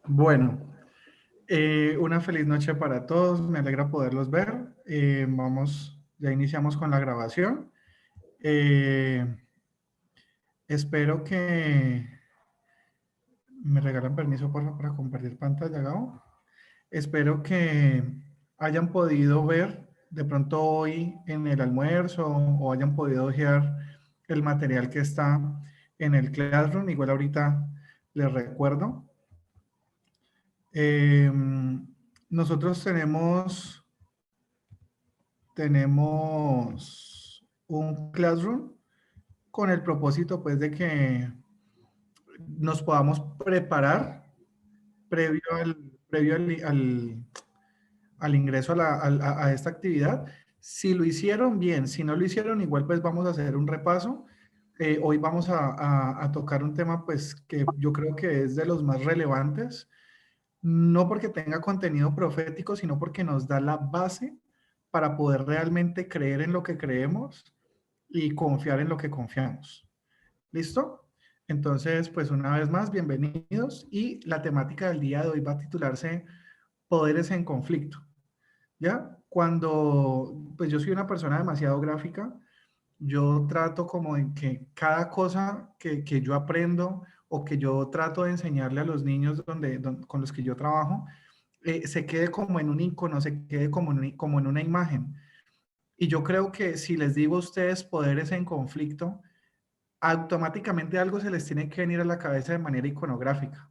Bueno, una feliz noche para todos. Me alegra poderlos ver. Ya iniciamos con la grabación. Eh, Espero que me regalan permiso por favor, para compartir pantalla, Gabo. Espero que hayan podido ver de pronto hoy en el almuerzo o hayan podido ojear el material que está en el Classroom. Igual ahorita les recuerdo. Eh, Nosotros tenemos un Classroom con el propósito pues de que nos podamos preparar previo al ingreso a esta actividad. Si lo hicieron bien, si no lo hicieron, igual pues vamos a hacer un repaso. Hoy vamos a tocar un tema pues que yo creo que es de los más relevantes, no porque tenga contenido profético, sino porque nos da la base para poder realmente creer en lo que creemos y confiar en lo que confiamos. ¿Listo? Entonces, pues una vez más, bienvenidos y la temática del día de hoy va a titularse Poderes en conflicto. ¿Ya? Pues yo soy una persona demasiado gráfica, yo trato como en que cada cosa que yo aprendo o que yo trato de enseñarle a los niños con los que yo trabajo, se quede como en un icono, se quede como en una imagen. Y yo creo que si les digo a ustedes poderes en conflicto, automáticamente algo se les tiene que venir a la cabeza de manera iconográfica.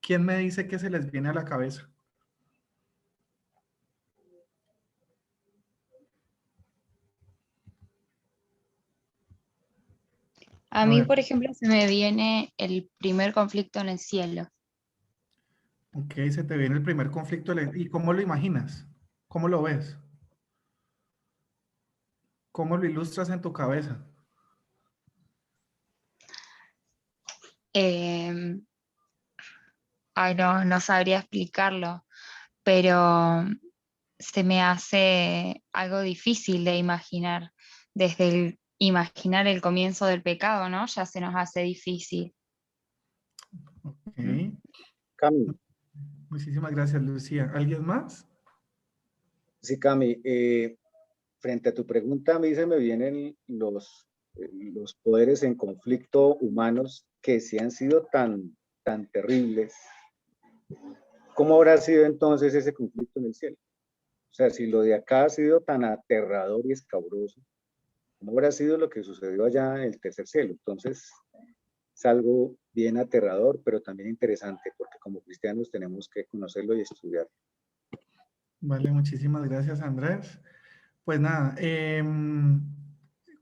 ¿Quién me dice que se les viene a la cabeza? A A mí, ver, por ejemplo, se me viene el primer conflicto en el cielo. ok, se te viene el primer conflicto. ¿Y cómo lo imaginas? ¿Cómo lo ves? ¿Cómo lo ilustras en tu cabeza? Eh, Ay, no sabría explicarlo, pero se me hace algo difícil de imaginar. Desde el imaginar el comienzo del pecado, ¿no? Ya se nos hace difícil. Ok, Cami, muchísimas gracias, Lucía. ¿Alguien más? sí, Cami, frente a tu pregunta, a mí se me vienen los poderes en conflicto humanos que sí han sido tan terribles. ¿Cómo habrá sido entonces ese conflicto en el cielo? O sea, si lo de acá ha sido tan aterrador y escabroso, ¿cómo habrá sido lo que sucedió allá en el tercer cielo? Entonces, es algo bien aterrador, pero también interesante, porque como cristianos tenemos que conocerlo y estudiarlo. Vale, muchísimas gracias, Andrés. Pues nada,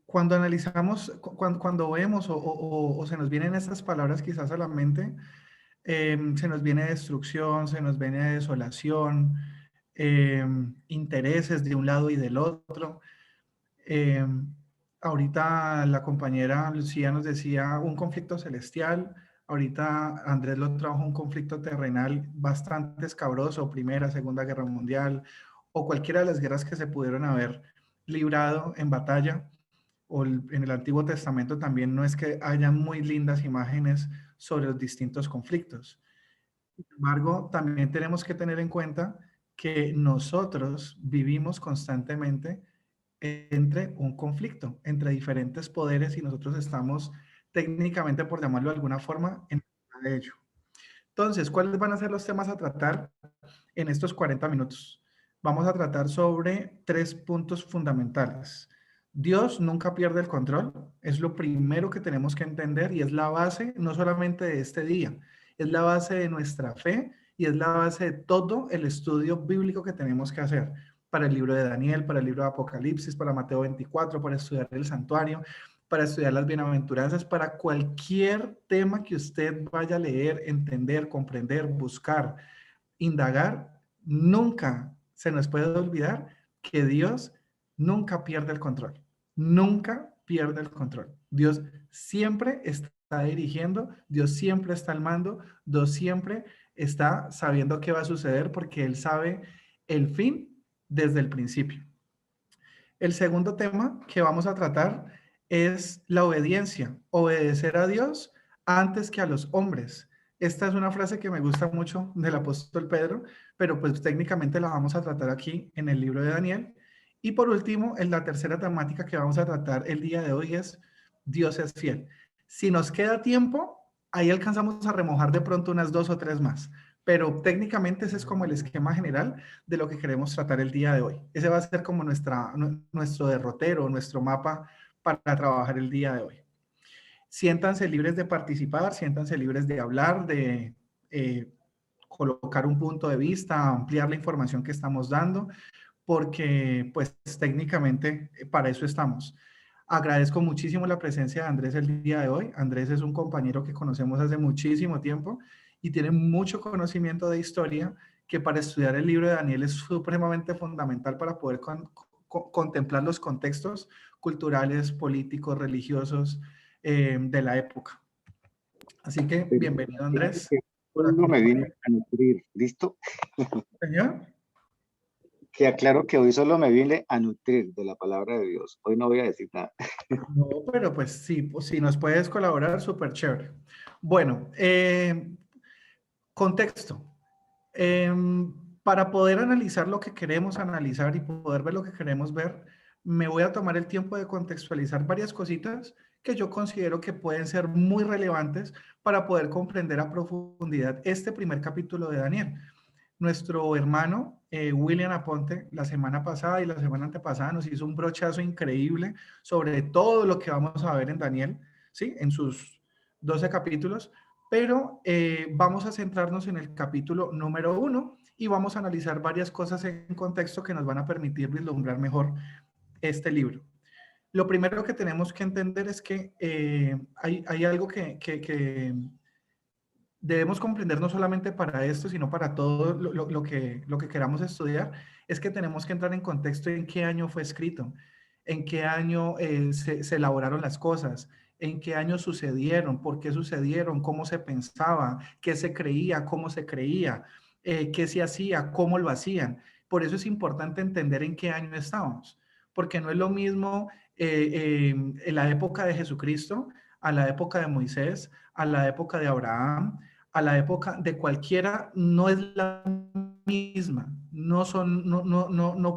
cuando analizamos, cuando vemos o se nos vienen estas palabras quizás a la mente, se nos viene destrucción, se nos viene desolación, intereses de un lado y del otro. Eh, Ahorita la compañera Lucía nos decía un conflicto celestial, ahorita Andrés lo trajo un conflicto terrenal bastante escabroso, Primera, Segunda Guerra Mundial, o cualquiera de las guerras que se pudieron haber librado en batalla, en el Antiguo Testamento también no es que haya muy lindas imágenes sobre los distintos conflictos. Sin embargo, también tenemos que tener en cuenta que nosotros vivimos constantemente entre un conflicto, entre diferentes poderes y nosotros estamos técnicamente, por llamarlo de alguna forma, en medio de ello. Entonces, ¿cuáles van a ser los temas a tratar en estos 40 minutos? Vamos a tratar sobre 3 puntos fundamentales. Dios nunca pierde el control, es lo primero que tenemos que entender y es la base no solamente de este día, es la base de nuestra fe y es la base de todo el estudio bíblico que tenemos que hacer para el libro de Daniel, para el libro de Apocalipsis, para Mateo 24, para estudiar el santuario, para estudiar las bienaventuranzas, para cualquier tema que usted vaya a leer, entender, comprender, buscar, indagar, nunca se nos puede olvidar que Dios nunca pierde el control, nunca pierde el control. Dios siempre está dirigiendo, Dios siempre está al mando, Dios siempre está sabiendo qué va a suceder porque Él sabe el fin desde el principio. El segundo tema que vamos a tratar es la obediencia, obedecer a Dios antes que a los hombres. Esta es una frase que me gusta mucho del apóstol Pedro, pero pues técnicamente la vamos a tratar aquí en el libro de Daniel. Y por último, en la tercera temática que vamos a tratar el día de hoy es Dios es fiel. Si nos queda tiempo, ahí alcanzamos a remojar de pronto unas 2 o 3 más, pero técnicamente ese es como el esquema general de lo que queremos tratar el día de hoy. Ese va a ser como nuestro derrotero, nuestro mapa para trabajar el día de hoy. Siéntanse libres de participar, siéntanse libres de hablar, de colocar un punto de vista, ampliar la información que estamos dando, porque pues técnicamente para eso estamos. Agradezco muchísimo la presencia de Andrés el día de hoy. Andrés es un compañero que conocemos hace muchísimo tiempo y tiene mucho conocimiento de historia que para estudiar el libro de Daniel es supremamente fundamental para poder contemplar los contextos culturales, políticos, religiosos de la época. Así que Pero bienvenido Andrés. solo me vine a nutrir, ¿listo? Señor. Que aclaro que hoy solo me vine a nutrir de la palabra de Dios. Hoy no voy a decir nada. No, pero pues sí, pues, si nos puedes colaborar, súper chévere. Bueno, contexto. Para poder analizar lo que queremos analizar y poder ver lo que queremos ver, me voy a tomar el tiempo de contextualizar varias cositas que yo considero que pueden ser muy relevantes para poder comprender a profundidad este primer capítulo de Daniel. Nuestro hermano William Aponte la semana pasada y la semana antepasada nos hizo un brochazo increíble sobre todo lo que vamos a ver en Daniel, ¿sí? En sus 12 capítulos, pero vamos a centrarnos en el capítulo número 1 y vamos a analizar varias cosas en contexto que nos van a permitir vislumbrar mejor este libro. Lo primero que tenemos que entender es que hay algo que debemos comprender no solamente para esto, sino para todo lo que queramos estudiar, es que tenemos que entrar en contexto en qué año fue escrito, en qué año se elaboraron las cosas, en qué año sucedieron, por qué sucedieron, cómo se pensaba, qué se creía, cómo se creía, qué se hacía, cómo lo hacían. Por eso es importante entender en qué año estábamos, porque no es lo mismo en la época de Jesucristo, a la época de Moisés, a la época de Abraham, a la época de cualquiera, no es la misma. No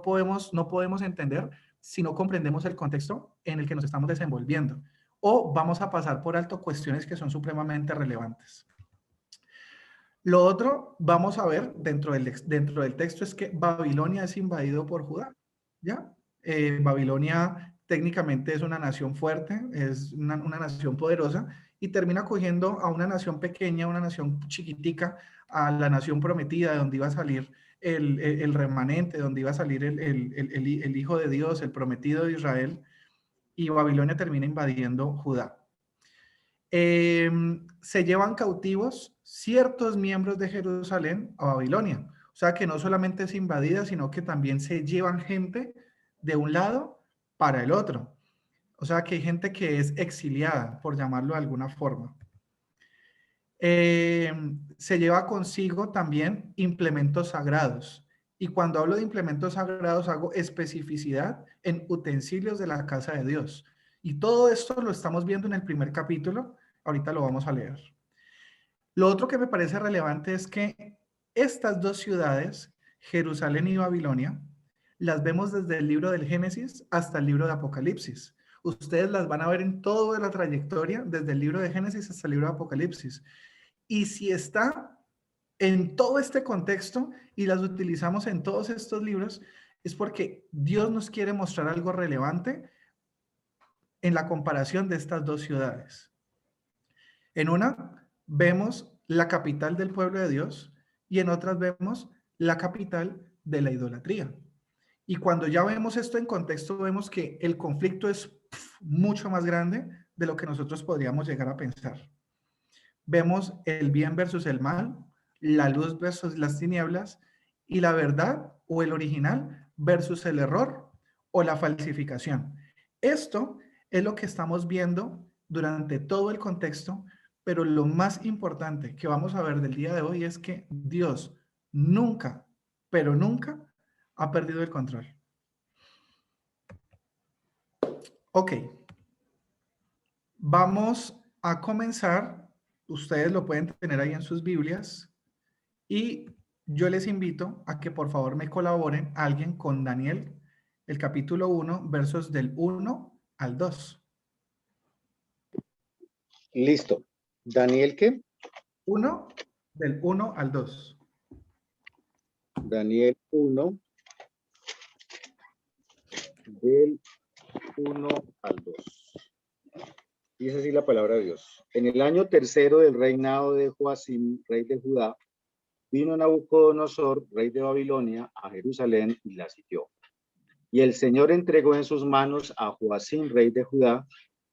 podemos entender si no comprendemos el contexto en el que nos estamos desenvolviendo. O vamos a pasar por alto cuestiones que son supremamente relevantes. Lo otro, vamos a ver dentro del texto es que Babilonia es invadido por Judá. ¿Ya? Babilonia técnicamente es una nación fuerte, es una nación poderosa y termina cogiendo a una nación pequeña, una nación chiquitica, a la nación prometida, de donde iba a salir el remanente, donde iba a salir el Hijo de Dios, el prometido de Israel, y Babilonia termina invadiendo Judá. Se llevan cautivos ciertos miembros de Jerusalén a Babilonia. O sea que no solamente es invadida, sino que también se llevan gente de un lado para el otro. O sea que hay gente que es exiliada, por llamarlo de alguna forma. Se lleva consigo también implementos sagrados. Y cuando hablo de implementos sagrados, hago especificidad en utensilios de la casa de Dios. Y todo esto lo estamos viendo en el primer capítulo. Ahorita lo vamos a leer. Lo otro que me parece relevante es que estas dos ciudades, Jerusalén y Babilonia, las vemos desde el libro del Génesis hasta el libro de Apocalipsis. Ustedes las van a ver en toda la trayectoria, desde el libro de Génesis hasta el libro de Apocalipsis. Y si está en todo este contexto y las utilizamos en todos estos libros, es porque Dios nos quiere mostrar algo relevante en la comparación de estas dos ciudades. En una vemos la capital del pueblo de Dios y en otras vemos la capital de la idolatría. Y cuando ya vemos esto en contexto, vemos que el conflicto es mucho más grande de lo que nosotros podríamos llegar a pensar. Vemos el bien versus el mal, la luz versus las tinieblas y la verdad o el original versus el error o la falsificación. Esto es lo que estamos viendo durante todo el contexto, pero lo más importante que vamos a ver del día de hoy es que Dios nunca, pero nunca ha perdido el control. Ok, vamos a comenzar ustedes lo pueden tener ahí en sus Biblias y yo les invito a que por favor me colaboren alguien con Daniel, el capítulo 1, versos del 1 al 2. Listo. Daniel, ¿qué? 1, del 1 al 2. Daniel 1, del 1 al 2. Dice así la palabra de Dios. En el año tercero del reinado de Joacim, rey de Judá, vino Nabucodonosor, rey de Babilonia, a Jerusalén y la sitió. Y el Señor entregó en sus manos a Joacim, rey de Judá,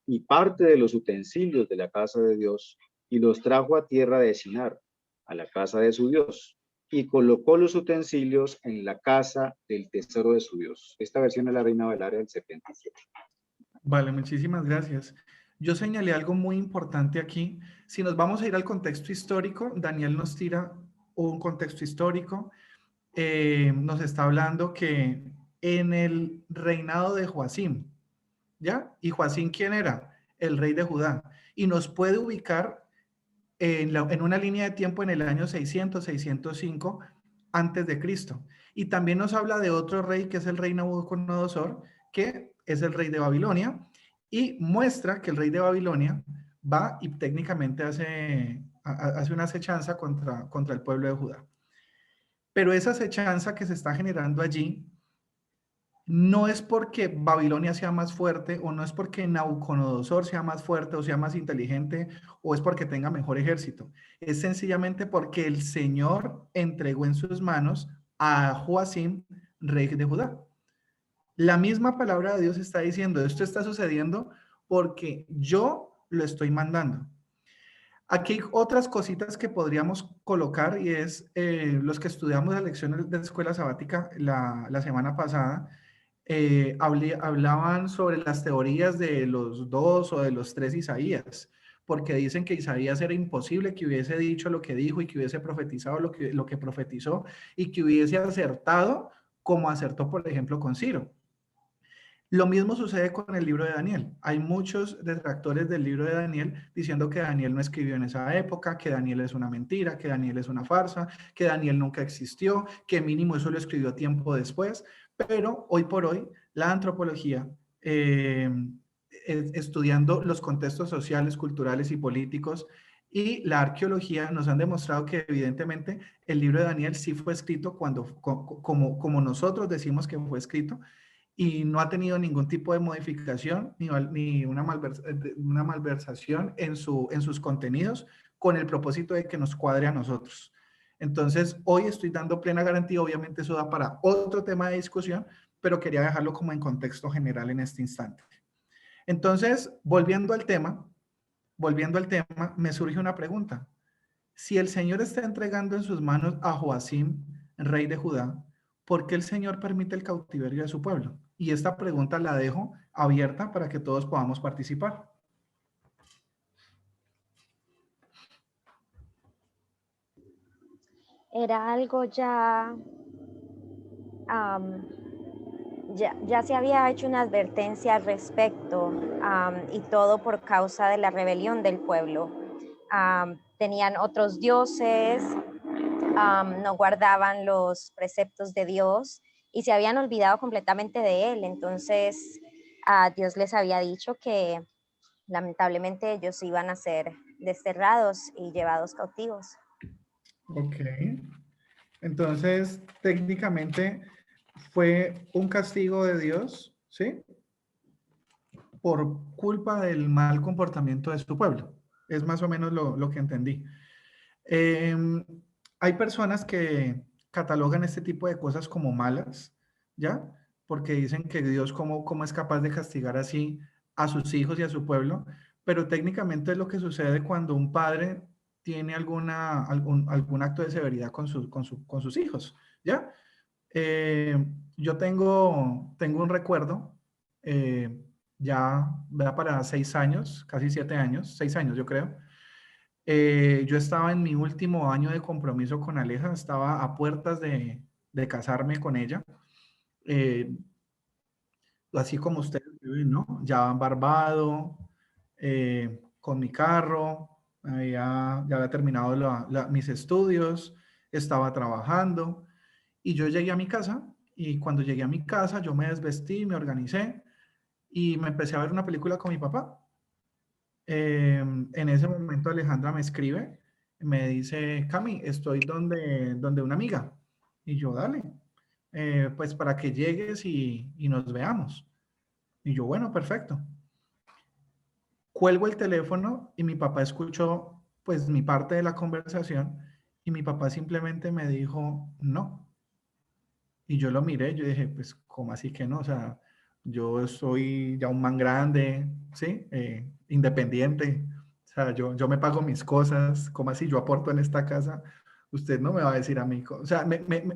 y parte de los utensilios de la casa de Dios, y los trajo a tierra de Sinar, a la casa de su Dios, y colocó los utensilios en la casa del tesoro de su Dios. Esta versión es la Reina Valera del 77. Vale, muchísimas gracias. Yo señalé algo muy importante aquí. Si nos vamos a ir al contexto histórico, Daniel nos tira un contexto histórico. Nos está hablando que en el reinado de Joacim, ¿ya? ¿Y Joacim quién era? El rey de Judá. Y nos puede ubicar en una línea de tiempo en el año 600, 605 antes de Cristo. Y también nos habla de otro rey que es el rey Nabucodonosor, que es el rey de Babilonia, y muestra que el rey de Babilonia va y técnicamente hace una acechanza contra el pueblo de Judá. Pero esa acechanza que se está generando allí no es porque Babilonia sea más fuerte o no es porque Nabucodonosor sea más fuerte o sea más inteligente o es porque tenga mejor ejército. Es sencillamente porque el Señor entregó en sus manos a Joacim, rey de Judá. La misma palabra de Dios está diciendo, esto está sucediendo porque yo lo estoy mandando. Aquí hay otras cositas que podríamos colocar y es los que estudiamos las lecciones de escuela sabática la semana pasada, hablaban sobre las teorías de los dos o de los tres Isaías, porque dicen que Isaías era imposible que hubiese dicho lo que dijo y que hubiese profetizado lo que profetizó y que hubiese acertado como acertó, por ejemplo, con Ciro. Lo mismo sucede con el libro de Daniel. Hay muchos detractores del libro de Daniel diciendo que Daniel no escribió en esa época, que Daniel es una mentira, que Daniel es una farsa, que Daniel nunca existió, que mínimo eso lo escribió tiempo después. Pero hoy por hoy, la antropología, estudiando los contextos sociales, culturales y políticos, y la arqueología nos han demostrado que evidentemente el libro de Daniel sí fue escrito como nosotros decimos que fue escrito, y no ha tenido ningún tipo de modificación ni una malversación en sus contenidos con el propósito de que nos cuadre a nosotros. Entonces, hoy estoy dando plena garantía, obviamente eso da para otro tema de discusión, pero quería dejarlo como en contexto general en este instante. Entonces, volviendo al tema, me surge una pregunta. Si el Señor está entregando en sus manos a Joacim, rey de Judá, ¿por qué el Señor permite el cautiverio de su pueblo? Y esta pregunta la dejo abierta para que todos podamos participar. Era algo ya se había hecho una advertencia al respecto, y todo por causa de la rebelión del pueblo. Tenían otros dioses, no guardaban los preceptos de Dios y se habían olvidado completamente de él. Entonces, Dios les había dicho que lamentablemente ellos iban a ser desterrados y llevados cautivos. Ok. Entonces, técnicamente fue un castigo de Dios, ¿sí? Por culpa del mal comportamiento de su pueblo. Es más o menos lo que entendí. Hay personas que catalogan este tipo de cosas como malas, ¿ya? Porque dicen que Dios cómo es capaz de castigar así a sus hijos y a su pueblo, pero técnicamente es lo que sucede cuando un padre tiene algún acto de severidad con sus hijos, ¿ya? Yo tengo un recuerdo, ya para 6 años, casi 7 años, 6 años yo creo. Yo estaba en mi último año de compromiso con Aleja, estaba a puertas de casarme con ella, así como ustedes ven, ¿no? Ya barbado, con mi carro, ya había terminado mis estudios, estaba trabajando y yo llegué a mi casa y cuando llegué a mi casa yo me desvestí, me organicé y me empecé a ver una película con mi papá. En ese momento Alejandra me escribe, me dice, Cami, estoy donde una amiga. Y yo, dale, pues para que llegues y nos veamos. Y yo, bueno, perfecto. Cuelgo el teléfono y mi papá escuchó pues mi parte de la conversación y mi papá simplemente me dijo, no. Y yo lo miré, yo dije, pues, ¿cómo así que no? O sea, yo soy ya un man grande, ¿sí? Independiente. O sea, yo me pago mis cosas, ¿cómo así? Yo aporto en esta casa. Usted no me va a decir a mí, o sea,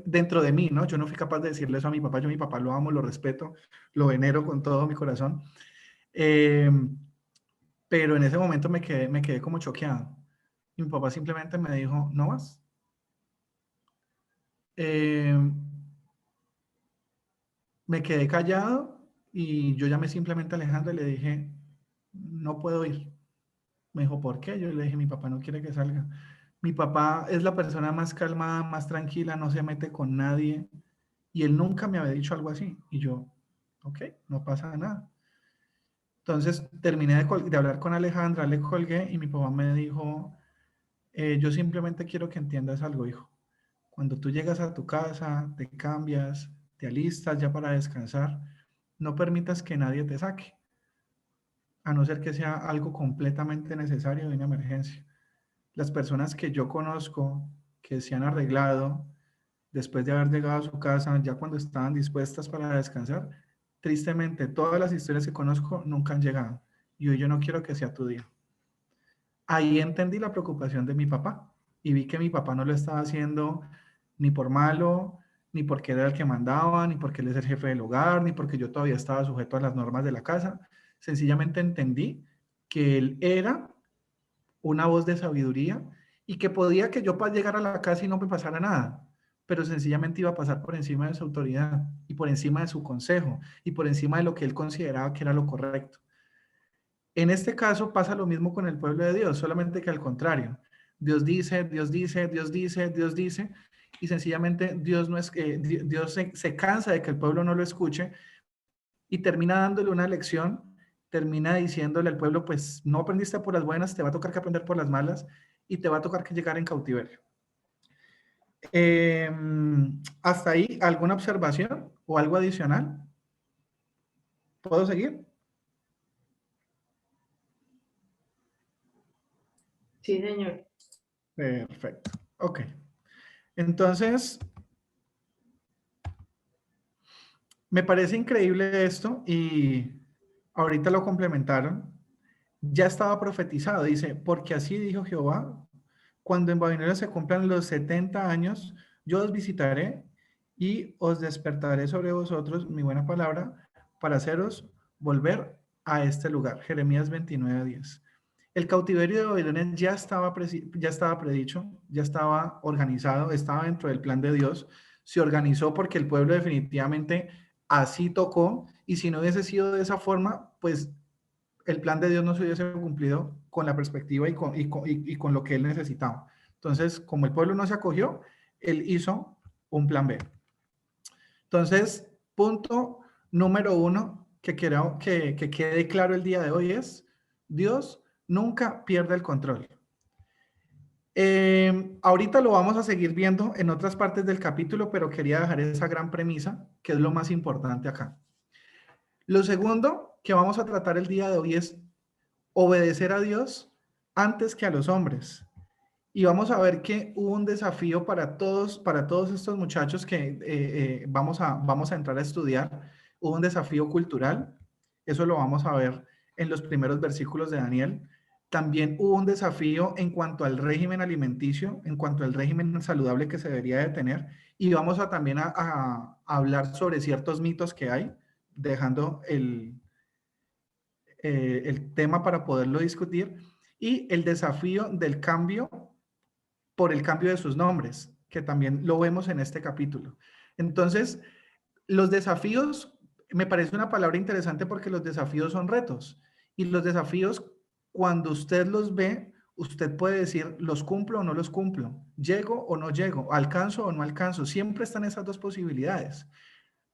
dentro de mí, ¿no? Yo no fui capaz de decirle eso a mi papá. Yo a mi papá lo amo, lo respeto, lo venero con todo mi corazón. Pero en ese momento me quedé como choqueado. Y mi papá simplemente me dijo, no vas. Me quedé callado y yo llamé simplemente a Alejandra y le dije, no puedo ir. Me dijo, ¿por qué? Yo le dije, mi papá no quiere que salga. Mi papá es la persona más calmada, más tranquila, no se mete con nadie. Y él nunca me había dicho algo así. Y yo, ok, no pasa nada. Entonces terminé de hablar con Alejandra, le colgué y mi papá me dijo, yo simplemente quiero que entiendas algo, hijo. Cuando tú llegas a tu casa, te cambias, te alistas ya para descansar, no permitas que nadie te saque, a no ser que sea algo completamente necesario de una emergencia. Las personas que yo conozco que se han arreglado después de haber llegado a su casa, ya cuando estaban dispuestas para descansar, tristemente todas las historias que conozco nunca han llegado. Y hoy yo no quiero que sea tu día. Ahí entendí la preocupación de mi papá y vi que mi papá no lo estaba haciendo ni por malo, ni porque era el que mandaba, ni porque él es el jefe del hogar, ni porque yo todavía estaba sujeto a las normas de la casa. Sencillamente entendí que él era una voz de sabiduría y que podía que yo llegar a la casa y no me pasara nada, pero sencillamente iba a pasar por encima de su autoridad y por encima de su consejo y por encima de lo que él consideraba que era lo correcto. En este caso pasa lo mismo con el pueblo de Dios, solamente que al contrario. Dios dice, Dios dice, Dios dice, Dios dice, y sencillamente Dios no es que Dios se cansa de que el pueblo no lo escuche y termina dándole una lección, termina diciéndole al pueblo, pues no aprendiste por las buenas, te va a tocar que aprender por las malas y te va a tocar que llegar en cautiverio. Hasta ahí, ¿alguna observación o algo adicional? ¿Puedo seguir? Sí, señor. Perfecto. Ok. Entonces, me parece increíble esto y ahorita lo complementaron. Ya estaba profetizado, dice, porque así dijo Jehová, cuando en Babilonia se cumplan los 70 años, yo os visitaré y os despertaré sobre vosotros mi buena palabra para haceros volver a este lugar. Jeremías 29:10. El cautiverio de Babilonia ya estaba predicho, ya estaba organizado, estaba dentro del plan de Dios. Se organizó porque el pueblo definitivamente así tocó y si no hubiese sido de esa forma, pues el plan de Dios no se hubiese cumplido con la perspectiva y con lo que él necesitaba. Entonces, como el pueblo no se acogió, él hizo un plan B. Entonces, punto número 1 que quiero que quede claro el día de hoy es, Dios nunca pierde el control. Ahorita lo vamos a seguir viendo en otras partes del capítulo, pero quería dejar esa gran premisa, que es lo más importante acá. Lo segundo que vamos a tratar el día de hoy es obedecer a Dios antes que a los hombres. Y vamos a ver que hubo un desafío para todos estos muchachos que vamos a entrar a estudiar. Hubo un desafío cultural, eso lo vamos a ver en los primeros versículos de Daniel. También hubo un desafío en cuanto al régimen alimenticio, en cuanto al régimen saludable que se debería de tener. Y vamos a también a hablar sobre ciertos mitos que hay, dejando el tema para poderlo discutir, y el desafío del cambio por el cambio de sus nombres, que también lo vemos en este capítulo. Entonces, los desafíos, me parece una palabra interesante porque los desafíos son retos, y los desafíos, cuando usted los ve, usted puede decir, ¿los cumplo o no los cumplo? ¿Llego o no llego? ¿Alcanzo o no alcanzo? Siempre están esas dos posibilidades.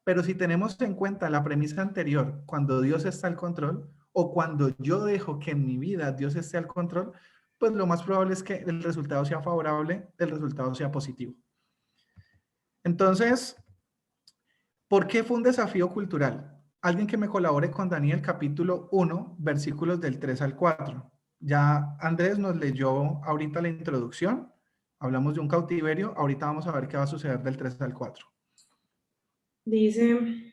Pero si tenemos en cuenta la premisa anterior, cuando Dios está al control, o cuando yo dejo que en mi vida Dios esté al control, pues lo más probable es que el resultado sea favorable, el resultado sea positivo. Entonces, ¿por qué fue un desafío cultural? Alguien que me colabore con Daniel, capítulo 1, versículos del 3 al 4. Ya Andrés nos leyó ahorita la introducción, hablamos de un cautiverio, ahorita vamos a ver qué va a suceder del 3 al 4. Dice,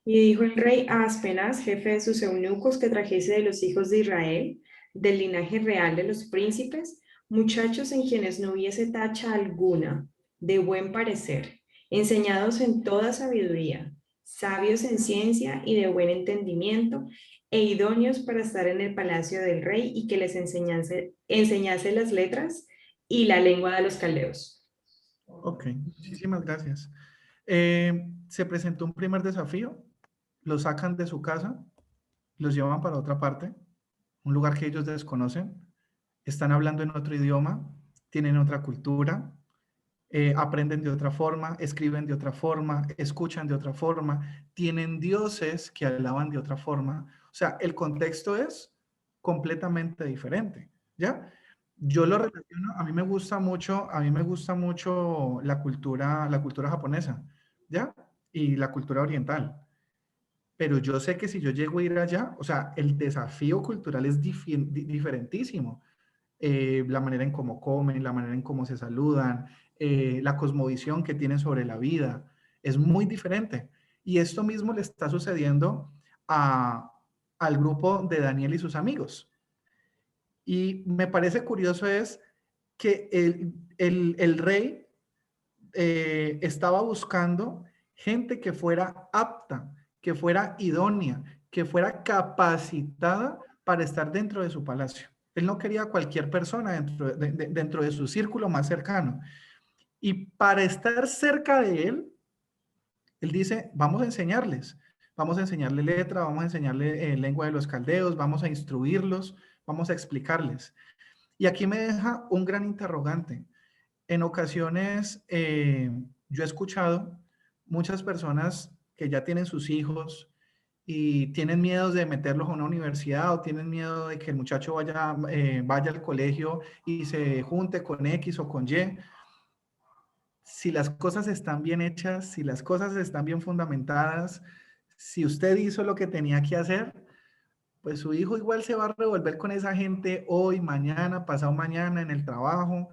y dijo el rey a Aspenaz, jefe de sus eunucos, que trajese de los hijos de Israel, del linaje real de los príncipes, muchachos en quienes no hubiese tacha alguna, de buen parecer, enseñados en toda sabiduría, sabios en ciencia y de buen entendimiento, e idóneos para estar en el palacio del rey y que les enseñase las letras y la lengua de los caldeos. Ok, muchísimas gracias. Se presentó un primer desafío, los sacan de su casa, los llevan para otra parte, un lugar que ellos desconocen, están hablando en otro idioma, tienen otra cultura, aprenden de otra forma, escriben de otra forma, escuchan de otra forma, tienen dioses que alaban de otra forma. O sea, el contexto es completamente diferente, ¿ya? Yo lo relaciono, a mí me gusta mucho la cultura japonesa, ¿ya? Y la cultura oriental. Pero yo sé que si yo llego a ir allá, o sea, el desafío cultural es diferentísimo. La manera en cómo comen, la manera en cómo se saludan, la cosmovisión que tienen sobre la vida, es muy diferente. Y esto mismo le está sucediendo al grupo de Daniel y sus amigos. Y me parece curioso es que el rey estaba buscando gente que fuera apta, que fuera idónea, que fuera capacitada para estar dentro de su palacio. Él no quería cualquier persona dentro de su círculo más cercano. Y para estar cerca de él dice, vamos a enseñarle letra, vamos a enseñarle lengua de los caldeos, vamos a instruirlos, vamos a explicarles. Y aquí me deja un gran interrogante. En ocasiones, yo he escuchado muchas personas que ya tienen sus hijos y tienen miedo de meterlos a una universidad o tienen miedo de que el muchacho vaya al colegio y se junte con X o con Y. Si las cosas están bien hechas, si las cosas están bien fundamentadas, si usted hizo lo que tenía que hacer, pues su hijo igual se va a revolver con esa gente hoy, mañana, pasado mañana, en el trabajo,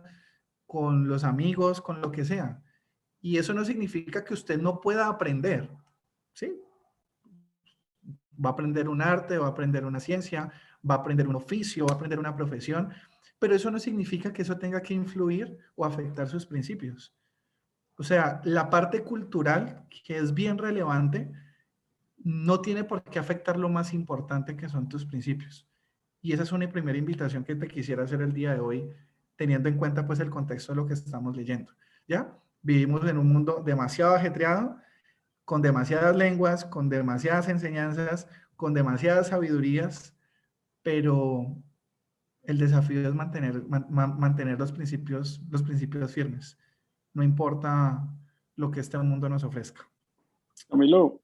con los amigos, con lo que sea. Y eso no significa que usted no pueda aprender, ¿sí? Va a aprender un arte, va a aprender una ciencia, va a aprender un oficio, va a aprender una profesión, pero eso no significa que eso tenga que influir o afectar sus principios. O sea, la parte cultural, que es bien relevante, no tiene por qué afectar lo más importante que son tus principios. Y esa es una primera invitación que te quisiera hacer el día de hoy, teniendo en cuenta pues el contexto de lo que estamos leyendo. ¿Ya? Vivimos en un mundo demasiado ajetreado, con demasiadas lenguas, con demasiadas enseñanzas, con demasiadas sabidurías, pero el desafío es mantener los principios firmes. No importa lo que este mundo nos ofrezca. Camilo,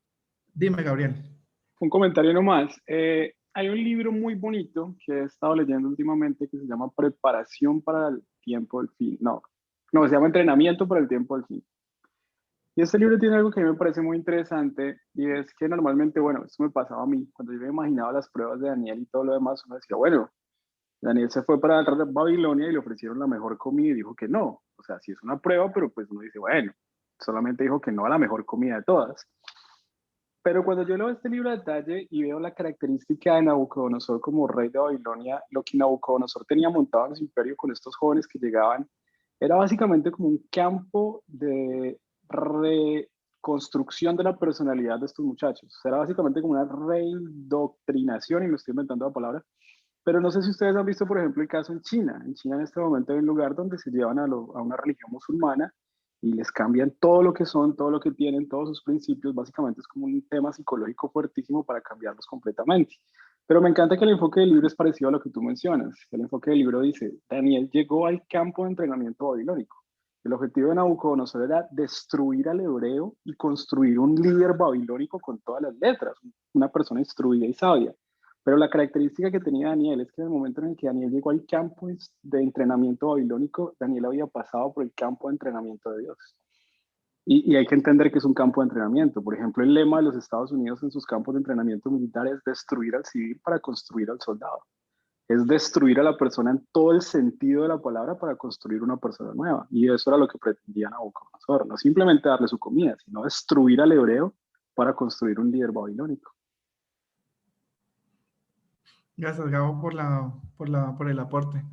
Dime, Gabriel. un comentario nomás. Hay un libro muy bonito que he estado leyendo últimamente que se llama Preparación para el tiempo del fin. No, se llama Entrenamiento para el tiempo del fin. Y este libro tiene algo que a mí me parece muy interesante y es que normalmente, bueno, esto me pasaba a mí, cuando yo me imaginaba las pruebas de Daniel y todo lo demás, uno decía, bueno, Daniel se fue para Babilonia y le ofrecieron la mejor comida y dijo que no. O sea, sí es una prueba, pero pues uno dice, bueno, solamente dijo que no a la mejor comida de todas. Pero cuando yo leo este libro a detalle y veo la característica de Nabucodonosor como rey de Babilonia, lo que Nabucodonosor tenía montado en su imperio con estos jóvenes que llegaban, era básicamente como un campo de reconstrucción de la personalidad de estos muchachos. Era básicamente como una reindoctrinación, y me estoy inventando la palabra, pero no sé si ustedes han visto, por ejemplo, el caso en China. En China en este momento hay un lugar donde se llevan a una religión musulmana y les cambian todo lo que son, todo lo que tienen, todos sus principios. Básicamente es como un tema psicológico fuertísimo para cambiarlos completamente. Pero me encanta que el enfoque del libro es parecido a lo que tú mencionas. El enfoque del libro dice, Daniel llegó al campo de entrenamiento babilónico. El objetivo de Nabucodonosor era destruir al hebreo y construir un líder babilónico con todas las letras, una persona instruida y sabia. Pero la característica que tenía Daniel es que en el momento en el que Daniel llegó al campo de entrenamiento babilónico, Daniel había pasado por el campo de entrenamiento de Dios. Y hay que entender que es un campo de entrenamiento. Por ejemplo, el lema de los Estados Unidos en sus campos de entrenamiento militar es destruir al civil para construir al soldado. Es destruir a la persona en todo el sentido de la palabra para construir una persona nueva. Y eso era lo que pretendía Nabucodonosor. No simplemente darle su comida, sino destruir al hebreo para construir un líder babilónico. Gracias, Gabo, por el aporte.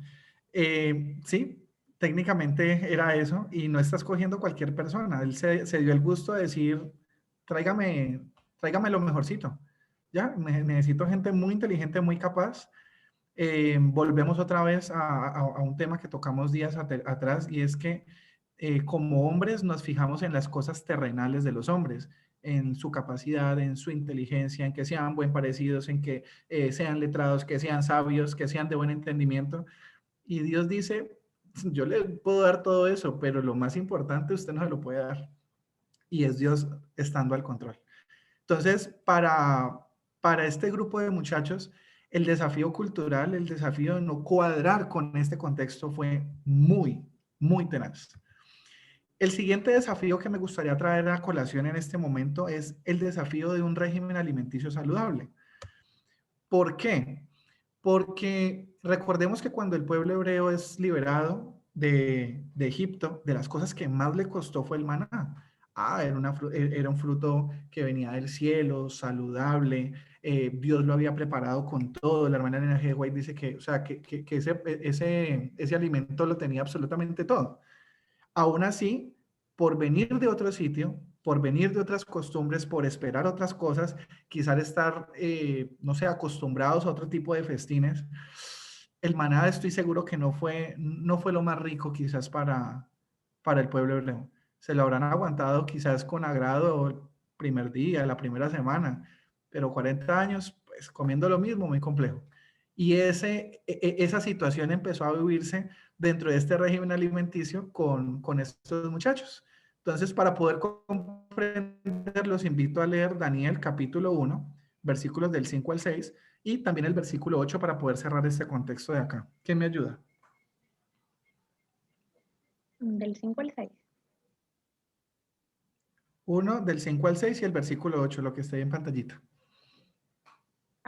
Sí, técnicamente era eso, y no está escogiendo cualquier persona. Él se dio el gusto de decir, tráigame lo mejorcito. Ya, necesito gente muy inteligente, muy capaz. Volvemos otra vez a un tema que tocamos días atrás, y es que como hombres nos fijamos en las cosas terrenales de los hombres, en su capacidad, en su inteligencia, en que sean buen parecidos, en que sean letrados, que sean sabios, que sean de buen entendimiento. Y Dios dice, yo le puedo dar todo eso, pero lo más importante usted no se lo puede dar. Y es Dios estando al control. Entonces, para este grupo de muchachos, el desafío cultural, el desafío de no cuadrar con este contexto fue muy, muy tenaz. El siguiente desafío que me gustaría traer a colación en este momento es el desafío de un régimen alimenticio saludable. ¿Por qué? Porque recordemos que cuando el pueblo hebreo es liberado de Egipto, de las cosas que más le costó fue el maná. Era un fruto que venía del cielo, saludable, Dios lo había preparado con todo. La hermana Nena G. White dice que, o sea, que ese alimento lo tenía absolutamente todo. Aún así, por venir de otro sitio, por venir de otras costumbres, por esperar otras cosas, quizás estar, no sé, acostumbrados a otro tipo de festines, el maná estoy seguro que no fue lo más rico quizás para el pueblo hebreo. Se lo habrán aguantado quizás con agrado el primer día, la primera semana, pero 40 años, pues comiendo lo mismo, muy complejo. Y esa situación empezó a vivirse dentro de este régimen alimenticio con estos muchachos. Entonces, para poder comprender, los invito a leer Daniel capítulo 1, versículos del 5 al 6, y también el versículo 8 para poder cerrar este contexto de acá. ¿Quién me ayuda? Del 5 al 6. 1 del 5 al 6 y el versículo 8, lo que esté en pantallita.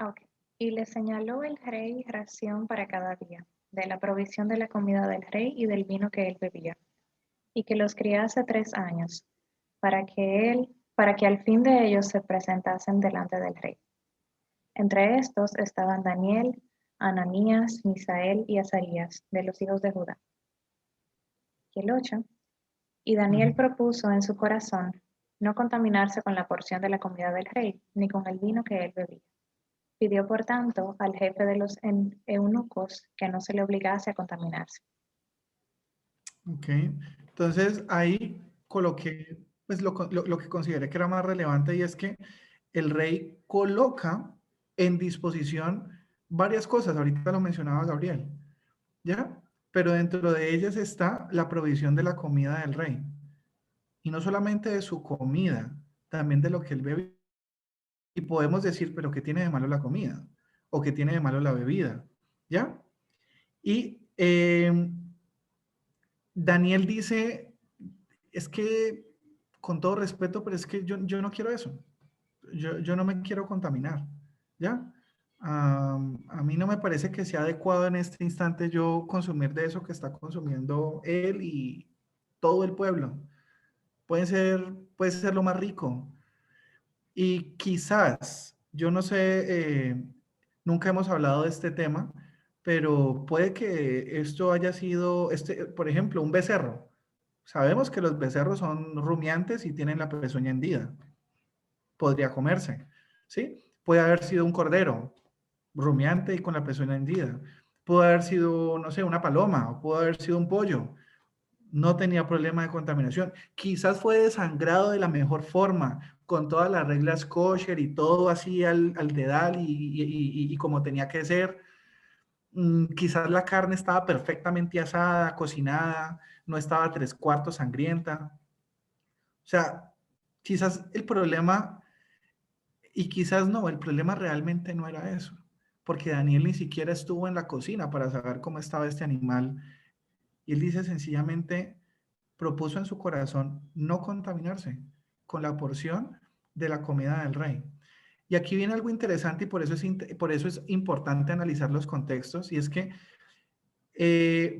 Ok. Y le señaló el rey ración para cada día, de la provisión de la comida del rey y del vino que él bebía, y que los criase 3 años, para que al fin de ellos se presentasen delante del rey. Entre estos estaban Daniel, Ananías, Misael y Azarías, de los hijos de Judá. Y el 8. Y Daniel propuso en su corazón no contaminarse con la porción de la comida del rey, ni con el vino que él bebía. Pidió, por tanto, al jefe de los eunucos que no se le obligase a contaminarse. Ok, entonces ahí coloqué pues lo que consideré que era más relevante, y es que el rey coloca en disposición varias cosas. Ahorita lo mencionaba Gabriel, ¿ya? Pero dentro de ellas está la provisión de la comida del rey. Y no solamente de su comida, también de lo que él bebe. Y podemos decir, pero ¿qué tiene de malo la comida? ¿O qué tiene de malo la bebida? ¿Ya? Y Daniel dice, es que, con todo respeto, pero es que yo no quiero eso. Yo no me quiero contaminar, ¿ya? A mí no me parece que sea adecuado en este instante yo consumir de eso que está consumiendo él y todo el pueblo. Puede ser lo más rico. Y quizás, yo no sé, nunca hemos hablado de este tema, pero puede que esto haya sido, por ejemplo, un becerro. Sabemos que los becerros son rumiantes y tienen la pezuña hendida. Podría comerse, ¿sí? Puede haber sido un cordero rumiante y con la pezuña hendida. Puede haber sido, no sé, una paloma, o puede haber sido un pollo. No tenía problema de contaminación. Quizás fue desangrado de la mejor forma, con todas las reglas kosher y todo así al dedal y como tenía que ser. Quizás la carne estaba perfectamente asada, cocinada, no estaba 3/4 sangrienta. O sea, quizás el problema, y quizás no, el problema realmente no era eso, porque Daniel ni siquiera estuvo en la cocina para saber cómo estaba este animal. Y él dice sencillamente, propuso en su corazón no contaminarse con la porción de la comida del rey. Y aquí viene algo interesante y por eso es importante analizar los contextos, y es que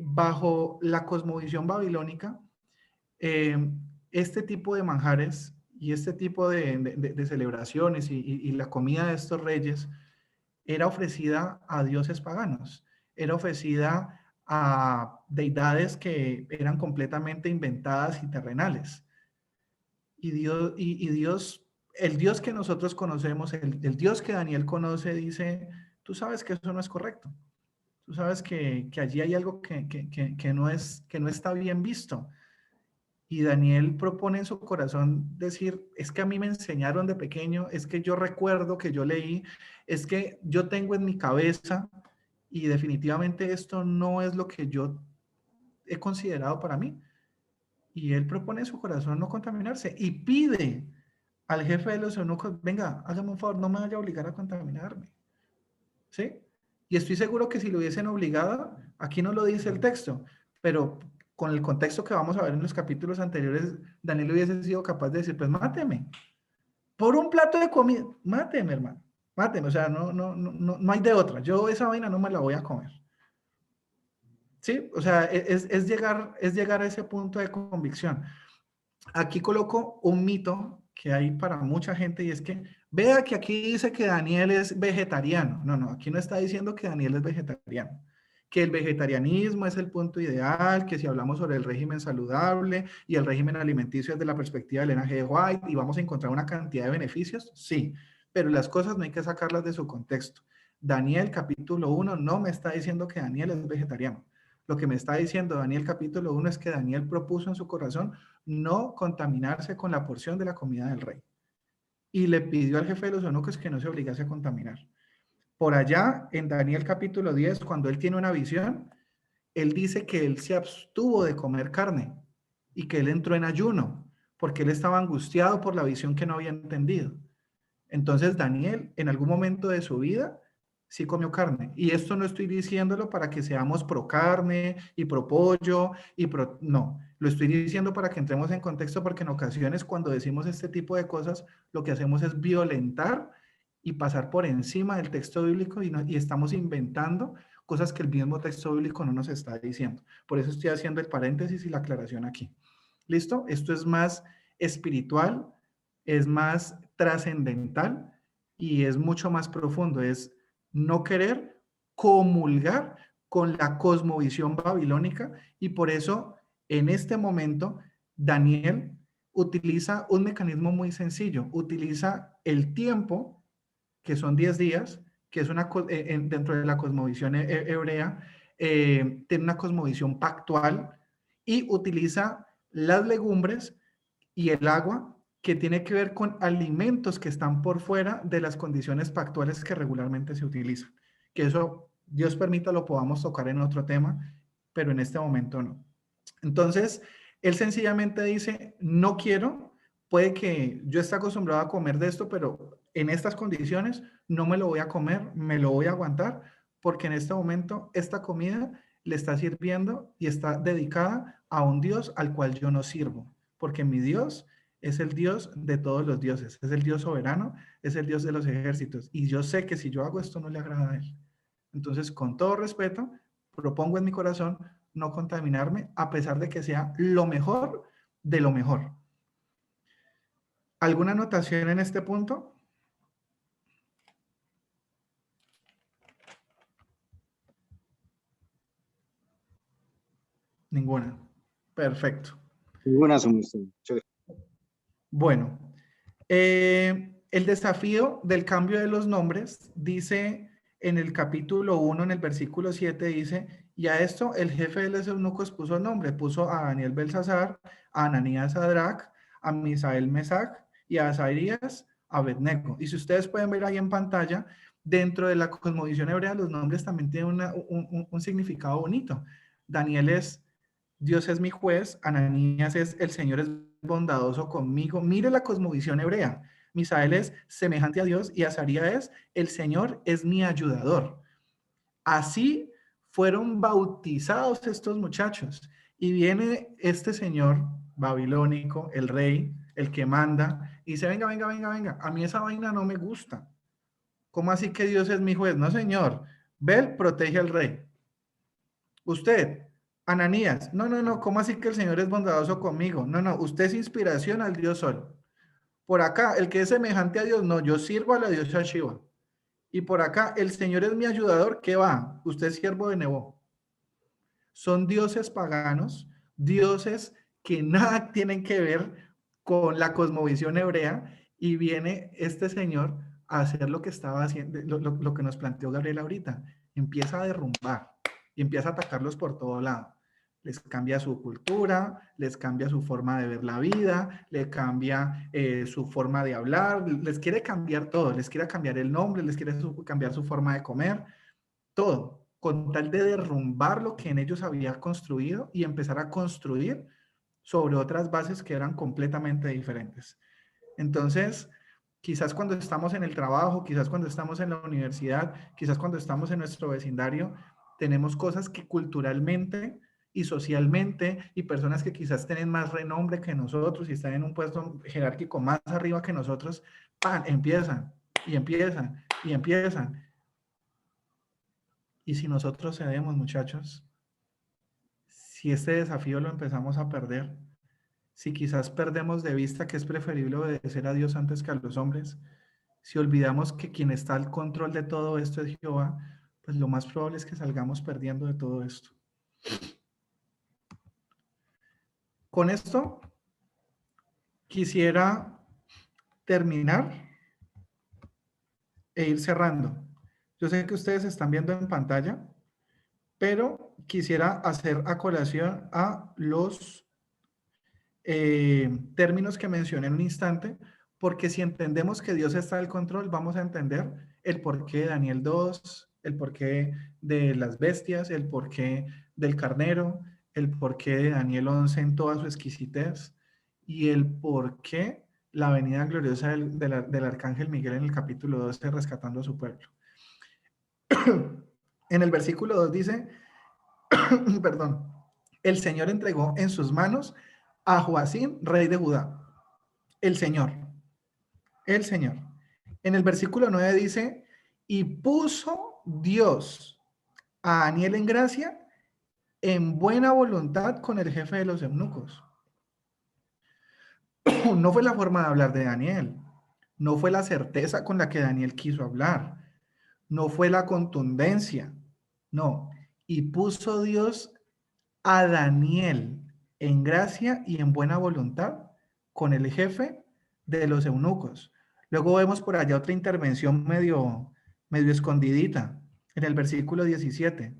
bajo la cosmovisión babilónica, este tipo de manjares y este tipo de celebraciones y la comida de estos reyes era ofrecida a dioses paganos, era ofrecida a deidades que eran completamente inventadas y terrenales. Y Dios, el Dios que nosotros conocemos, el Dios que Daniel conoce, dice, tú sabes que eso no es correcto. Tú sabes que allí hay algo que no está bien visto. Y Daniel propone en su corazón decir, es que a mí me enseñaron de pequeño, es que yo recuerdo que yo leí, es que yo tengo en mi cabeza y definitivamente esto no es lo que yo he considerado para mí. Y él propone en su corazón no contaminarse y pide al jefe de los eunucos, venga, hágame un favor, no me vaya a obligar a contaminarme. ¿Sí? Y estoy seguro que si lo hubiesen obligado, aquí no lo dice el texto, pero con el contexto que vamos a ver en los capítulos anteriores, Daniel hubiese sido capaz de decir, pues máteme. Por un plato de comida, máteme, hermano. Máteme, o sea, no hay de otra. Yo esa vaina no me la voy a comer. ¿Sí? O sea, es llegar a ese punto de convicción. Aquí coloco un mito que hay para mucha gente y es que vea que aquí dice que Daniel es vegetariano. No, aquí no está diciendo que Daniel es vegetariano. Que el vegetarianismo es el punto ideal, que si hablamos sobre el régimen saludable y el régimen alimenticio desde la perspectiva del Elena G. White y vamos a encontrar una cantidad de beneficios, sí, pero las cosas no hay que sacarlas de su contexto. Daniel capítulo 1 no me está diciendo que Daniel es vegetariano. Lo que me está diciendo Daniel capítulo 1 es que Daniel propuso en su corazón no contaminarse con la porción de la comida del rey. Y le pidió al jefe de los eunucos que no se obligase a contaminar. Por allá, en Daniel capítulo 10, cuando él tiene una visión, él dice que él se abstuvo de comer carne y que él entró en ayuno, porque él estaba angustiado por la visión que no había entendido. Entonces Daniel, en algún momento de su vida, sí comió carne. Y esto no estoy diciéndolo para que seamos pro carne y pro pollo y pro... No, lo estoy diciendo para que entremos en contexto porque en ocasiones cuando decimos este tipo de cosas, lo que hacemos es violentar y pasar por encima del texto bíblico y estamos inventando cosas que el mismo texto bíblico no nos está diciendo. Por eso estoy haciendo el paréntesis y la aclaración aquí. ¿Listo? Esto es más espiritual, es más trascendental y es mucho más profundo. Es no querer comulgar con la cosmovisión babilónica y por eso en este momento Daniel utiliza un mecanismo muy sencillo. Utiliza el tiempo, que son 10 días, que es dentro de la cosmovisión hebrea, tiene una cosmovisión pactual y utiliza las legumbres y el agua que tiene que ver con alimentos que están por fuera de las condiciones pactuales que regularmente se utilizan. Que eso, Dios permita, lo podamos tocar en otro tema, pero en este momento no. Entonces, él sencillamente dice, no quiero, puede que yo esté acostumbrado a comer de esto, pero en estas condiciones no me lo voy a comer, me lo voy a aguantar, porque en este momento esta comida le está sirviendo y está dedicada a un Dios al cual yo no sirvo, porque mi Dios es el Dios de todos los dioses, es el Dios soberano, es el Dios de los ejércitos, y yo sé que si yo hago esto no le agrada a Él. Entonces, con todo respeto, propongo en mi corazón no contaminarme, a pesar de que sea lo mejor de lo mejor. ¿Alguna anotación en este punto? Ninguna. Perfecto. Ninguna. Bueno, el desafío del cambio de los nombres dice en el capítulo 1, en el versículo 7, dice, y a esto el jefe de los eunucos puso el nombre, puso a Daniel Belsasar, a Ananías Sadrach, a Misael Mesac y a Azarías, Abednego. Y si ustedes pueden ver ahí en pantalla, dentro de la cosmovisión hebrea, los nombres también tienen un significado bonito. Daniel es, Dios es mi juez, Ananías es, el Señor es bondadoso conmigo. Mire la cosmovisión hebrea. Misael es semejante a Dios y Azarías es, el Señor es mi ayudador. Así fueron bautizados estos muchachos. Y viene este señor babilónico, el rey, el que manda, y dice, venga, venga, venga, venga, a mí esa vaina no me gusta. ¿Cómo así que Dios es mi juez? No, señor. Bel protege al rey. Usted, Ananías, no, no, no, ¿cómo así que el Señor es bondadoso conmigo? No, no, usted es inspiración al Dios Sol. Por acá, el que es semejante a Dios, no, yo sirvo a la diosa Shiva. Y por acá, el Señor es mi ayudador, ¿qué va? Usted es siervo de Nebo. Son dioses paganos, dioses que nada tienen que ver con la cosmovisión hebrea, y viene este señor a hacer lo que estaba haciendo, lo que nos planteó Gabriel ahorita. Empieza a derrumbar y empieza a atacarlos por todo lado. Les cambia su cultura, les cambia su forma de ver la vida, les cambia su forma de hablar, les quiere cambiar todo, les quiere cambiar el nombre, les quiere cambiar su forma de comer, todo, con tal de derrumbar lo que en ellos había construido y empezar a construir sobre otras bases que eran completamente diferentes. Entonces, quizás cuando estamos en el trabajo, quizás cuando estamos en la universidad, quizás cuando estamos en nuestro vecindario, tenemos cosas que culturalmente y socialmente, y personas que quizás tienen más renombre que nosotros y están en un puesto jerárquico más arriba que nosotros, ¡pam!, empiezan, y empiezan, y empiezan. Y si nosotros cedemos, muchachos, si este desafío lo empezamos a perder, si quizás perdemos de vista que es preferible obedecer a Dios antes que a los hombres, si olvidamos que quien está al control de todo esto es Jehová, pues lo más probable es que salgamos perdiendo de todo esto. Con esto quisiera terminar e ir cerrando. Yo sé que ustedes están viendo en pantalla, pero quisiera hacer a colación a los términos que mencioné en un instante, porque si entendemos que Dios está al control, vamos a entender el porqué de Daniel 2, el porqué de las bestias, el porqué del carnero, el porqué de Daniel 11 en toda su exquisitez, y el porqué la venida gloriosa del arcángel Miguel en el capítulo 12, rescatando a su pueblo. En el versículo 2 dice, perdón, el Señor entregó en sus manos a Joacim, rey de Judá. El Señor. El Señor. En el versículo 9 dice, y puso Dios a Daniel en gracia, en buena voluntad con el jefe de los eunucos. No fue la forma de hablar de Daniel. No fue la certeza con la que Daniel quiso hablar. No fue la contundencia. No. Y puso Dios a Daniel en gracia y en buena voluntad con el jefe de los eunucos. Luego vemos por allá otra intervención medio escondidita en el versículo 17.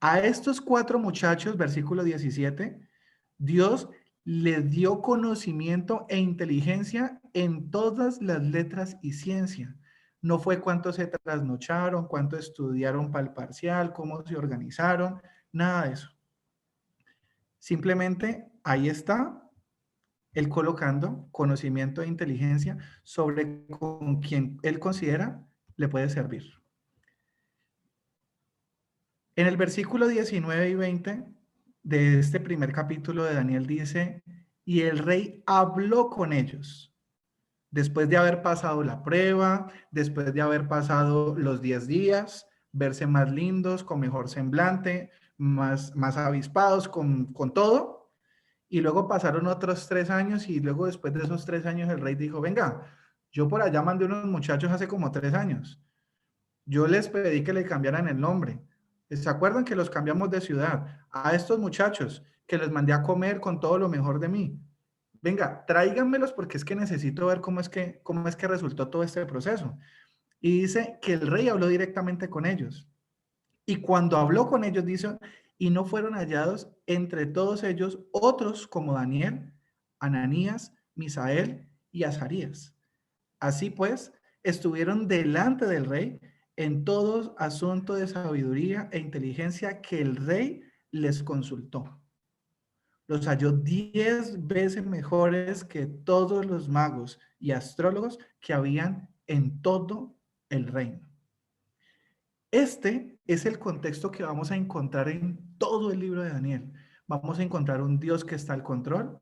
A estos 4 muchachos, versículo 17, Dios les dio conocimiento e inteligencia en todas las letras y ciencia. No fue cuánto se trasnocharon, cuánto estudiaron para el parcial, cómo se organizaron, nada de eso. Simplemente ahí está él colocando conocimiento e inteligencia sobre con quien él considera le puede servir. En el versículo 19 y 20 de este primer capítulo de Daniel dice, y el rey habló con ellos. Después de haber pasado la prueba, después de haber pasado los 10 días, verse más lindos, con mejor semblante, más avispados, con todo. Y luego pasaron otros 3 años y luego después de esos 3 años el rey dijo, venga, yo por allá mandé unos muchachos hace como 3 años. Yo les pedí que le cambiaran el nombre. ¿Se acuerdan que los cambiamos de ciudad? A estos muchachos que les mandé a comer con todo lo mejor de mí. Venga, tráiganmelos porque es que necesito ver cómo es que resultó todo este proceso. Y dice que el rey habló directamente con ellos. Y cuando habló con ellos, dice, y no fueron hallados entre todos ellos otros como Daniel, Ananías, Misael y Azarías. Así pues, estuvieron delante del rey en todo asunto de sabiduría e inteligencia que el rey les consultó. Los halló 10 veces mejores que todos los magos y astrólogos que habían en todo el reino. Este es el contexto que vamos a encontrar en todo el libro de Daniel. Vamos a encontrar un Dios que está al control,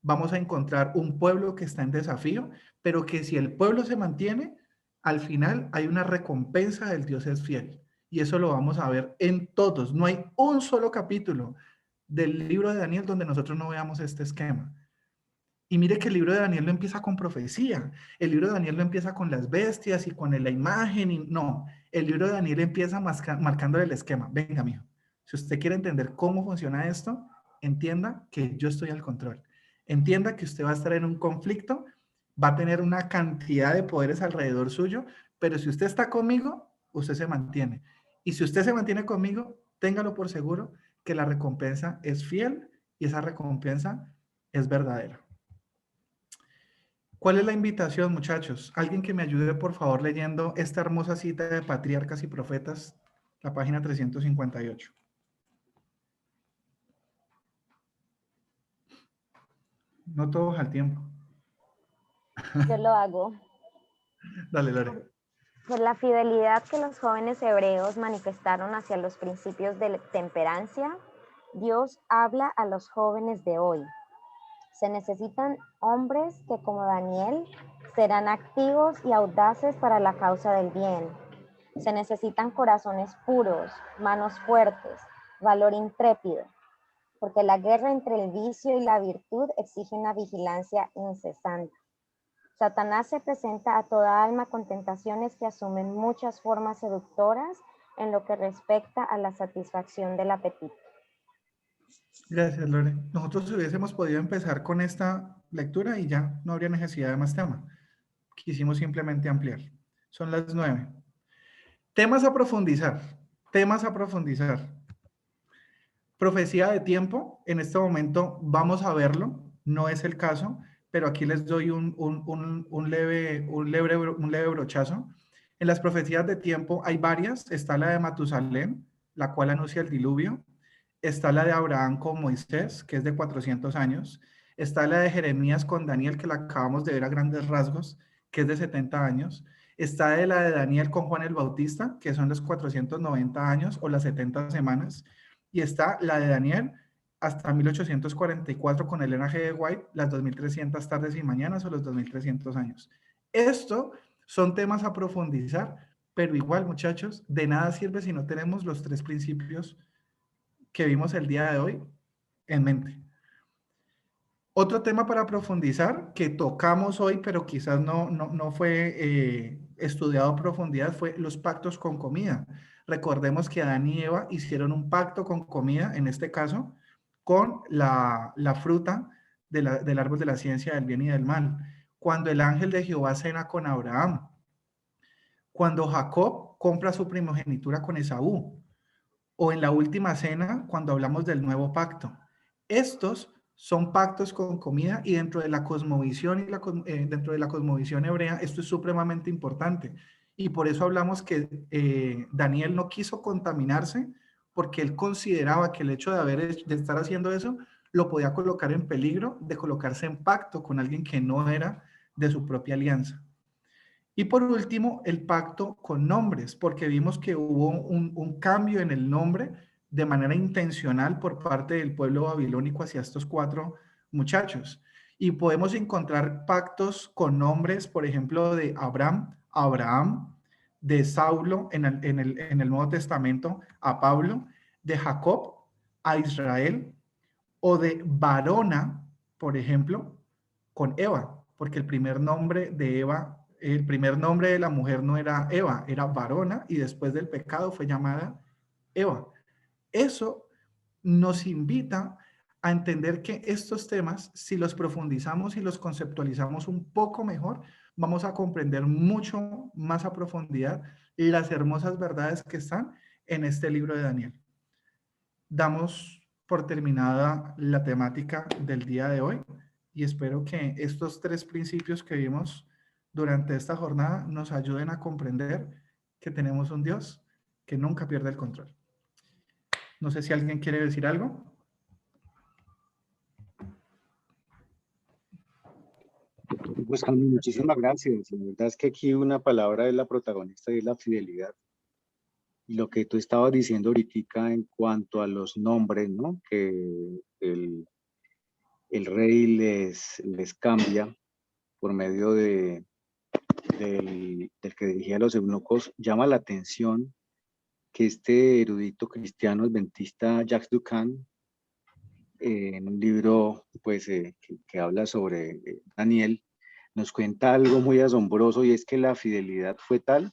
vamos a encontrar un pueblo que está en desafío, pero que si el pueblo se mantiene, al final hay una recompensa del Dios es fiel. Y eso lo vamos a ver en todos. No hay un solo capítulo del libro de Daniel donde nosotros no veamos este esquema. Y mire que el libro de Daniel no empieza con profecía, el libro de Daniel no empieza con las bestias y con la imagen, y no, el libro de Daniel empieza marcándole el esquema. Venga, mijo, si usted quiere entender cómo funciona esto, entienda que yo estoy al control. Entienda que usted va a estar en un conflicto, va a tener una cantidad de poderes alrededor suyo, pero si usted está conmigo, usted se mantiene. Y si usted se mantiene conmigo, téngalo por seguro que la recompensa es fiel y esa recompensa es verdadera. ¿Cuál es la invitación, muchachos? Alguien que me ayude, por favor, leyendo esta hermosa cita de Patriarcas y Profetas, la página 358. No todos al tiempo. Yo lo hago. Dale, Lore. Por la fidelidad que los jóvenes hebreos manifestaron hacia los principios de temperancia, Dios habla a los jóvenes de hoy. Se necesitan hombres que, como Daniel, serán activos y audaces para la causa del bien. Se necesitan corazones puros, manos fuertes, valor intrépido, porque la guerra entre el vicio y la virtud exige una vigilancia incesante. Satanás se presenta a toda alma con tentaciones que asumen muchas formas seductoras en lo que respecta a la satisfacción del apetito. Gracias, Lore. Nosotros hubiésemos podido empezar con esta lectura y ya no habría necesidad de más tema. Quisimos simplemente ampliar. Son las 9. Temas a profundizar. Temas a profundizar. Profecía de tiempo. En este momento vamos a verlo. No es el caso, pero aquí les doy un leve brochazo. En las profecías de tiempo hay varias. Está la de Matusalén, la cual anuncia el diluvio. Está la de Abraham con Moisés, que es de 400 años. Está la de Jeremías con Daniel, que la acabamos de ver a grandes rasgos, que es de 70 años. Está la de Daniel con Juan el Bautista, que son los 490 años o las 70 semanas. Y está la de Daniel hasta 1844 con Elena G. White, las 2300 tardes y mañanas o los 2300 años. Esto son temas a profundizar, pero igual, muchachos, de nada sirve si no tenemos los 3 principios que vimos el día de hoy en mente. Otro tema para profundizar que tocamos hoy, pero quizás no fue estudiado a profundidad, fue los pactos con comida. Recordemos que Adán y Eva hicieron un pacto con comida, en este caso, con la fruta del árbol de la ciencia del bien y del mal. Cuando el ángel de Jehová cena con Abraham. Cuando Jacob compra su primogenitura con Esaú. O en la última cena, cuando hablamos del nuevo pacto. Estos son pactos con comida y dentro de la cosmovisión dentro de la cosmovisión hebrea, esto es supremamente importante. Y por eso hablamos que Daniel no quiso contaminarse porque él consideraba que el hecho de estar haciendo eso lo podía colocar en peligro de colocarse en pacto con alguien que no era de su propia alianza. Y por último, el pacto con nombres, porque vimos que hubo un cambio en el nombre de manera intencional por parte del pueblo babilónico hacia estos 4 muchachos. Y podemos encontrar pactos con nombres, por ejemplo, de Abraham, de Saulo en el Nuevo Testamento a Pablo, de Jacob a Israel, o de Varona, por ejemplo, con Eva, porque el primer nombre de Eva, el primer nombre de la mujer no era Eva, era Varona, y después del pecado fue llamada Eva. Eso nos invita a entender que estos temas, si los profundizamos y los conceptualizamos un poco mejor, vamos a comprender mucho más a profundidad las hermosas verdades que están en este libro de Daniel. Damos por terminada la temática del día de hoy. y espero que estos 3 principios que vimos durante esta jornada nos ayuden a comprender que tenemos un Dios que nunca pierde el control. No sé si alguien quiere decir algo. Pues Cami, muchísimas gracias. La verdad es que aquí una palabra es la protagonista y es la fidelidad. Y lo que tú estabas diciendo ahorita en cuanto a los nombres, ¿no? Que el rey les cambia por medio del que dirigía a los eunucos, llama la atención que este erudito cristiano adventista Jacques Ducan, en un libro pues, que habla sobre Daniel, nos cuenta algo muy asombroso, y es que la fidelidad fue tal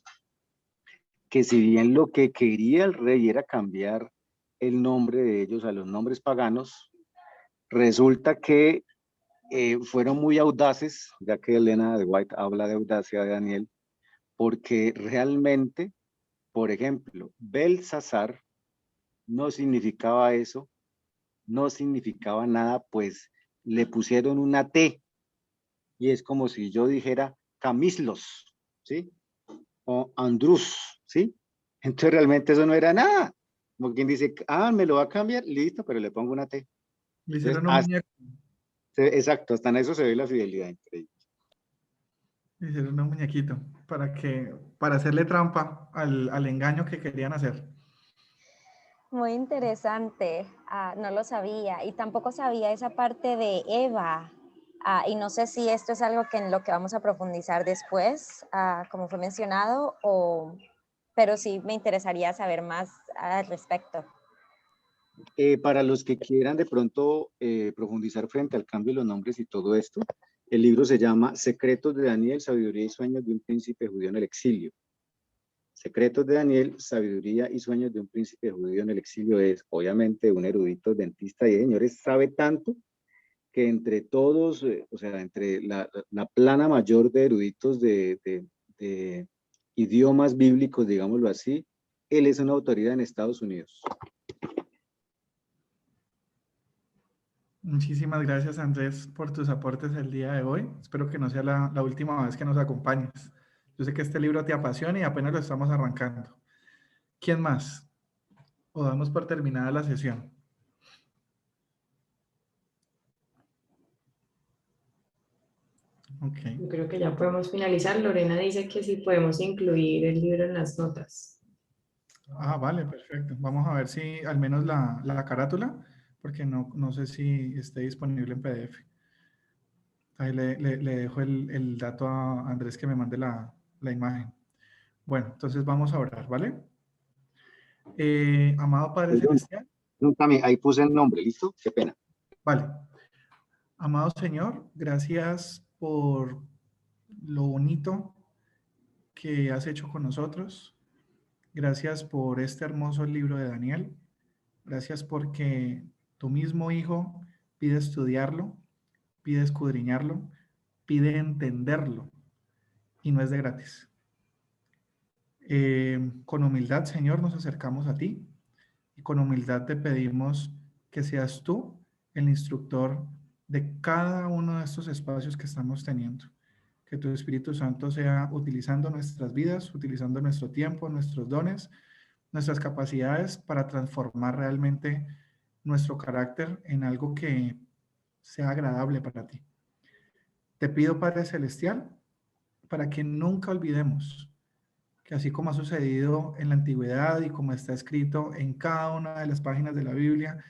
que si bien lo que quería el rey era cambiar el nombre de ellos a los nombres paganos, resulta que fueron muy audaces, ya que Elena de White habla de audacia de Daniel, porque realmente, por ejemplo, Belsasar no significaba eso, no significaba nada, pues le pusieron una T, y es como si yo dijera Camislos, ¿sí? O Andrus, ¿sí? Entonces realmente eso no era nada. Como quien dice, me lo va a cambiar, listo, pero le pongo una T. Le Entonces, hicieron un muñeco. exacto, hasta en eso se ve la fidelidad entre ellos. Le hicieron un muñequito para hacerle trampa al engaño que querían hacer. Muy interesante, no lo sabía y tampoco sabía esa parte de Eva. Y no sé si esto es algo en lo que vamos a profundizar después, como fue mencionado, pero sí me interesaría saber más al respecto. Para los que quieran de pronto profundizar frente al cambio de los nombres y todo esto, el libro se llama Secretos de Daniel, Sabiduría y Sueños de un Príncipe Judío en el Exilio. Secretos de Daniel, Sabiduría y Sueños de un Príncipe Judío en el Exilio es obviamente un erudito adventista y señores sabe tanto que entre todos, o sea, entre la plana mayor de eruditos de idiomas bíblicos, digámoslo así, él es una autoridad en Estados Unidos. Muchísimas gracias, Andrés, por tus aportes el día de hoy. Espero que no sea la última vez que nos acompañes. Yo sé que este libro te apasiona y apenas lo estamos arrancando. ¿Quién más? O damos por terminada la sesión. Ok. Yo creo que ya podemos finalizar. Lorena dice que sí podemos incluir el libro en las notas. Vale, perfecto. Vamos a ver si al menos la carátula, porque no sé si esté disponible en PDF. Ahí le dejo el dato a Andrés que me mande la imagen. Bueno, entonces vamos a orar, ¿vale? Amado Padre Celestial. También, ahí puse el nombre, ¿listo? Qué pena. Vale. Amado Señor, gracias por lo bonito que has hecho con nosotros. Gracias por este hermoso libro de Daniel. Gracias porque tu mismo Hijo pide estudiarlo, pide escudriñarlo, pide entenderlo y no es de gratis. Con humildad, Señor, nos acercamos a ti y con humildad te pedimos que seas tú el instructor de cada uno de estos espacios que estamos teniendo. Que tu Espíritu Santo sea utilizando nuestras vidas, utilizando nuestro tiempo, nuestros dones, nuestras capacidades para transformar realmente nuestro carácter en algo que sea agradable para ti. Te pido, Padre Celestial, para que nunca olvidemos que así como ha sucedido en la antigüedad y como está escrito en cada una de las páginas de la Biblia,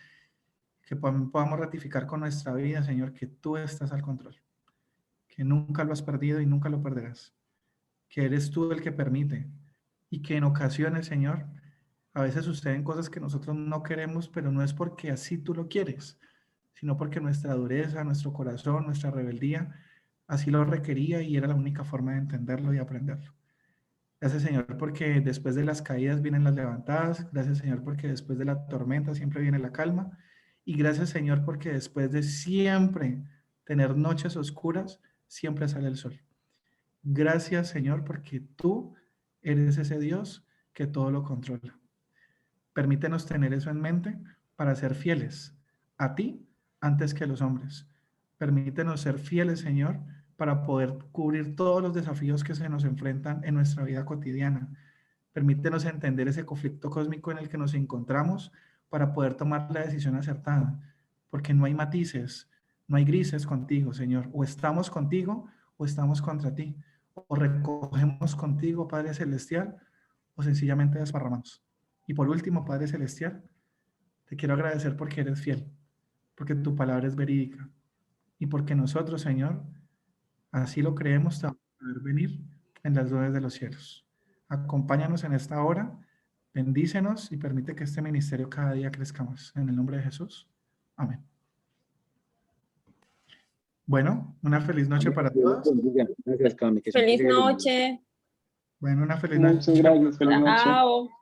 que podamos ratificar con nuestra vida, Señor, que tú estás al control, que nunca lo has perdido y nunca lo perderás, que eres tú el que permite y que en ocasiones, Señor, a veces suceden cosas que nosotros no queremos, pero no es porque así tú lo quieres, sino porque nuestra dureza, nuestro corazón, nuestra rebeldía, así lo requería y era la única forma de entenderlo y aprenderlo. Gracias, Señor, porque después de las caídas vienen las levantadas. Gracias, Señor, porque después de la tormenta siempre viene la calma. Y gracias, Señor, porque después de siempre tener noches oscuras, siempre sale el sol. Gracias, Señor, porque tú eres ese Dios que todo lo controla. Permítenos tener eso en mente para ser fieles a ti antes que a los hombres, Permítenos ser fieles, Señor, para poder cubrir todos los desafíos que se nos enfrentan en nuestra vida cotidiana. Permítenos entender ese conflicto cósmico en el que nos encontramos para poder tomar la decisión acertada, porque no hay matices, no hay grises contigo, Señor. O estamos contigo o estamos contra ti. O recogemos contigo, Padre Celestial, o sencillamente desparramamos. Y por último, Padre Celestial, te quiero agradecer porque eres fiel, porque tu palabra es verídica y porque nosotros, Señor, así lo creemos, te vamos a poder venir en las nubes de los cielos. Acompáñanos en esta hora, bendícenos y permite que este ministerio cada día crezca más. En el nombre de Jesús. Amén. Bueno, una feliz noche para todos. Gracias, Cami. Feliz noche. Bueno, una feliz Muchas noche. gracias, feliz noche. Chao.